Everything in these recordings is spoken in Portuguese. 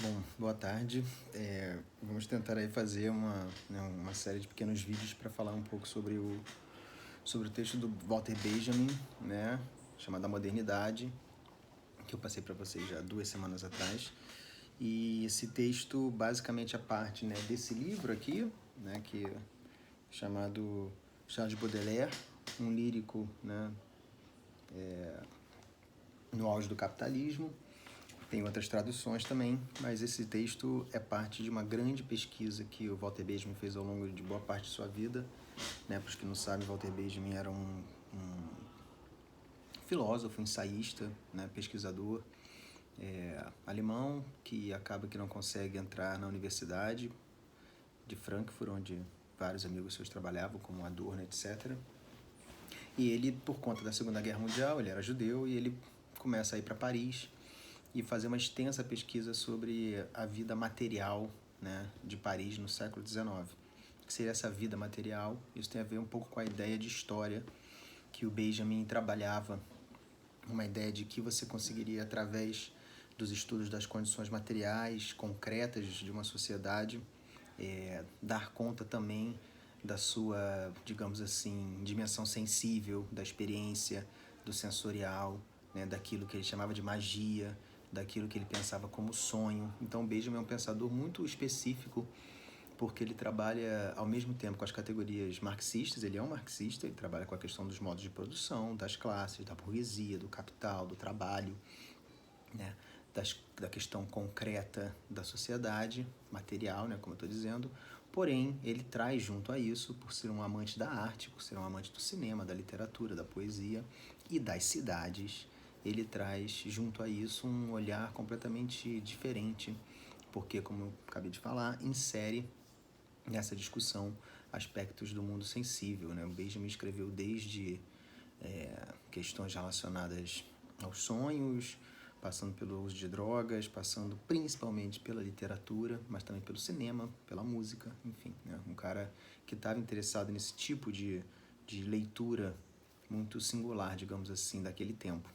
Bom, boa tarde. Vamos tentar aí fazer uma série de pequenos vídeos para falar um pouco sobre o texto do Walter Benjamin, né, chamado A Modernidade, que eu passei para vocês já 2 semanas atrás. E esse texto basicamente é parte, né, desse livro aqui, né, chamado Charles Baudelaire, um lírico, né, no auge do capitalismo. Tem outras traduções também, mas esse texto é parte de uma grande pesquisa que o Walter Benjamin fez ao longo de boa parte de sua vida. Né? Para os que não sabem, Walter Benjamin era um filósofo, ensaísta, né? Pesquisador alemão, que acaba que não consegue entrar na Universidade de Frankfurt, onde vários amigos seus trabalhavam, como Adorno, etc. E ele, por conta da Segunda Guerra Mundial, ele era judeu, e ele começa a ir para Paris e fazer uma extensa pesquisa sobre a vida material, né, de Paris no século XIX. O que seria essa vida material? Isso tem a ver um pouco com a ideia de história que o Benjamin trabalhava, uma ideia de que você conseguiria, através dos estudos das condições materiais concretas de uma sociedade, dar conta também da sua, digamos assim, dimensão sensível, da experiência, do sensorial, né, daquilo que ele chamava de magia, daquilo que ele pensava como sonho. Então, Benjamin é um pensador muito específico, porque ele trabalha ao mesmo tempo com as categorias marxistas. Ele é um marxista, ele trabalha com a questão dos modos de produção, das classes, da burguesia, do capital, do trabalho, né, da questão concreta da sociedade, material, né, como eu estou dizendo. Porém, ele traz junto a isso, por ser um amante da arte, por ser um amante do cinema, da literatura, da poesia e das cidades, ele traz junto a isso um olhar completamente diferente, porque, como eu acabei de falar, insere nessa discussão aspectos do mundo sensível, né? O Benjamin escreveu desde questões relacionadas aos sonhos, passando pelo uso de drogas, passando principalmente pela literatura, mas também pelo cinema, pela música, enfim, né? Um cara que estava interessado nesse tipo de leitura muito singular, digamos assim, daquele tempo.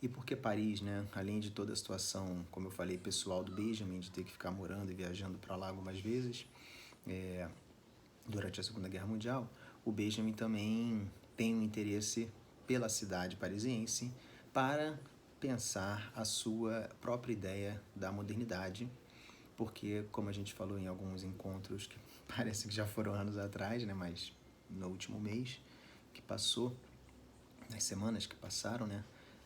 E por que Paris, né? Além de toda a situação, como eu falei, pessoal do Benjamin, de ter que ficar morando e viajando para lá algumas vezes, durante a Segunda Guerra Mundial, o Benjamin também tem um interesse pela cidade parisiense para pensar a sua própria ideia da modernidade, porque, como a gente falou em alguns encontros que parece que já foram anos atrás, né, mas no último mês que passou, nas semanas que passaram, né,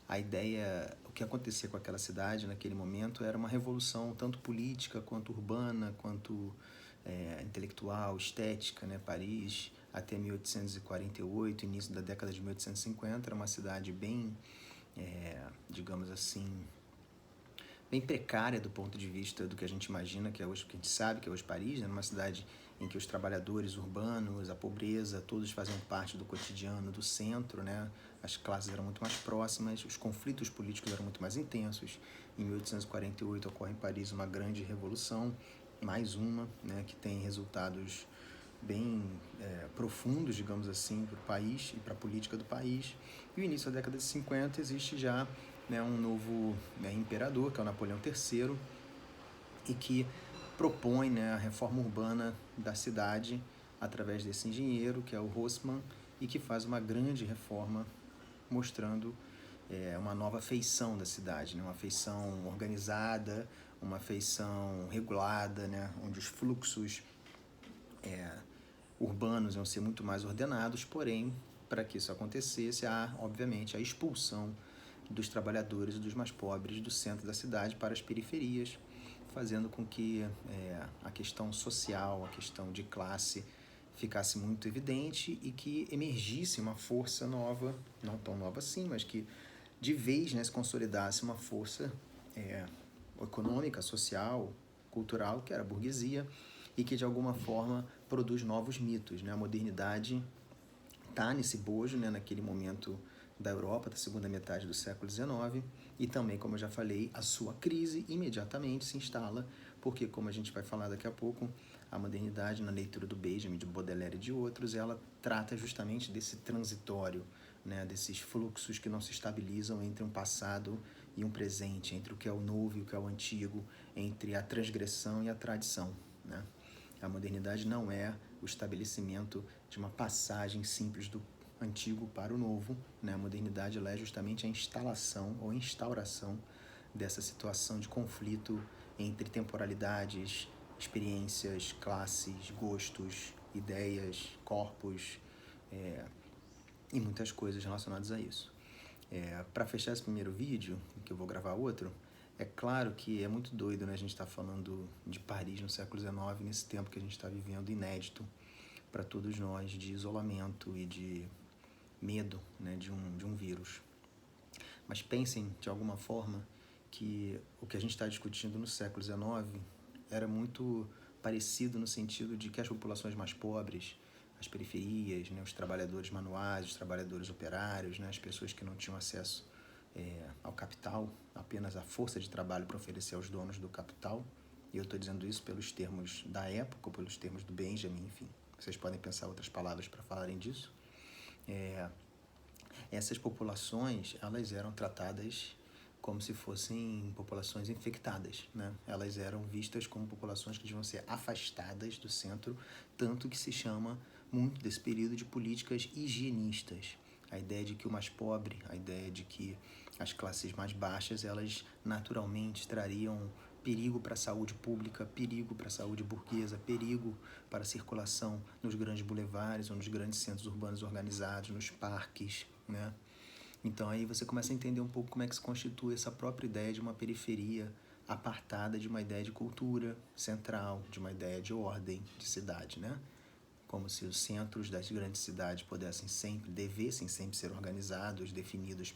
a ideia, o que acontecia com aquela cidade naquele momento era uma revolução tanto política quanto urbana, quanto intelectual, estética, né? Paris, até 1848, início da década de 1850, era uma cidade bem, digamos assim, bem precária do ponto de vista do que a gente imagina que é hoje, que a gente sabe que é hoje Paris, né? Uma cidade em que os trabalhadores urbanos, a pobreza, todos faziam parte do cotidiano do centro, né? As classes eram muito mais próximas, os conflitos políticos eram muito mais intensos. Em 1848 ocorre em Paris uma grande revolução, mais uma, né, que tem resultados bem profundos, digamos assim, para o país e para a política do país. E o início da década de 50 existe já, né, um novo imperador, que é o Napoleão III, e que propõe, né, a reforma urbana da cidade através desse engenheiro, que é o Haussmann, e que faz uma grande reforma mostrando uma nova feição da cidade, né? Uma feição organizada, uma feição regulada, né? Onde os fluxos urbanos iam ser muito mais ordenados, porém, para que isso acontecesse, há, obviamente, a expulsão dos trabalhadores e dos mais pobres do centro da cidade para as periferias, fazendo com que a questão social, a questão de classe ficasse muito evidente e que emergisse uma força nova, não tão nova assim, mas que de vez, né, se consolidasse uma força econômica, social, cultural, que era a burguesia, e que de alguma forma produz novos mitos, né? A modernidade está nesse bojo, né, naquele momento da Europa, da segunda metade do século XIX, e também, como eu já falei, a sua crise imediatamente se instala, porque, como a gente vai falar daqui a pouco, a modernidade, na leitura do Benjamin, de Baudelaire e de outros, ela trata justamente desse transitório, né, desses fluxos que não se estabilizam entre um passado e um presente, entre o que é o novo e o que é o antigo, entre a transgressão e a tradição, né? A modernidade não é o estabelecimento de uma passagem simples do antigo para o novo, né? A modernidade ela é justamente a instalação ou instauração dessa situação de conflito entre temporalidades, experiências, classes, gostos, ideias, corpos, e muitas coisas relacionadas a isso. Para fechar esse primeiro vídeo, que eu vou gravar outro, é claro que é muito doido, né? A gente está falando de Paris no século XIX, nesse tempo que a gente está vivendo, inédito para todos nós, de isolamento e de medo, né? de um vírus. Mas pensem, de alguma forma, que o que a gente está discutindo no século XIX era muito parecido no sentido de que as populações mais pobres, as periferias, né, os trabalhadores manuais, os trabalhadores operários, né, as pessoas que não tinham acesso ao capital, apenas a força de trabalho para oferecer aos donos do capital. E eu estou dizendo isso pelos termos da época, ou pelos termos do Benjamin, enfim. Vocês podem pensar outras palavras para falarem disso. Essas populações, elas eram tratadas como se fossem populações infectadas, né? Elas eram vistas como populações que deviam ser afastadas do centro, tanto que se chama muito desse período de políticas higienistas. A ideia de que o mais pobre, a ideia de que as classes mais baixas, elas naturalmente trariam perigo para a saúde pública, perigo para a saúde burguesa, perigo para a circulação nos grandes bulevares ou nos grandes centros urbanos organizados, nos parques, né? Então aí você começa a entender um pouco como é que se constitui essa própria ideia de uma periferia apartada de uma ideia de cultura central, de uma ideia de ordem, de cidade, né? Como se os centros das grandes cidades devessem sempre ser organizados, definidos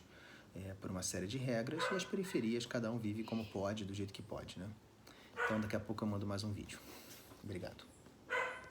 por uma série de regras, e as periferias, cada um vive como pode, do jeito que pode, né? Então daqui a pouco eu mando mais um vídeo. Obrigado.